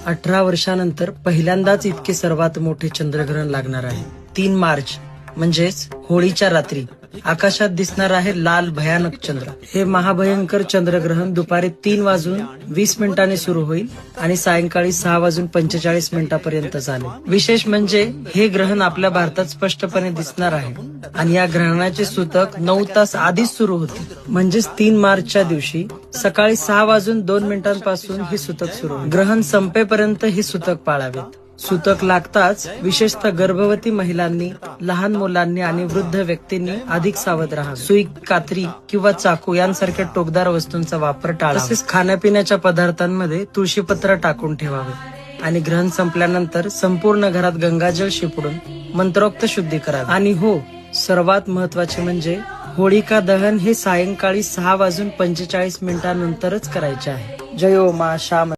18 वर्षानंतर पहिल्यांदाच इतके सर्वात मोठे चंद्रग्रहण लागणार आहे. 3 मार्च म्हणजेच होळीच्या रात्री आकाशात दिसणार आहे लाल भयानक चंद्र. हे महाभयंकर चंद्रग्रहण दुपारी 3:20 सुरू होईल आणि सायंकाळी 6:45 चालेल. विशेष म्हणजे हे ग्रहण आपल्या भारतात स्पष्टपणे दिसणार आहे आणि या ग्रहणाचे सूतक 9 तास आधीच सुरू होते. म्हणजेच 3 मार्चच्या दिवशी सकाळी 6:02 पासून हे सूतक सुरू होईल. ग्रहण संपेपर्यंत हे सूतक पाळावेत. सूतक लागताच विशेषतः गर्भवती महिलांनी, लहान मुलांनी आणि वृद्ध व्यक्तींनी अधिक सावध राहावे. सुई, कात्री किंवा चाकू यांसारख्या टोकदार वस्तूंचा वापर टाळावा. तसेच खाण्यापिण्याच्या पदार्थांमध्ये तुळशीपत्र टाकून ठेवावे आणि ग्रहण संपल्यानंतर संपूर्ण घरात गंगाजल शिंपडून मंत्रोक्त शुद्धी करावी. आणि हो, सर्वात महत्वाचे म्हणजे होळिका दहन हे सायंकाळी 6:45 नंतरच करायचे आहे. जय ओ मा श्याम.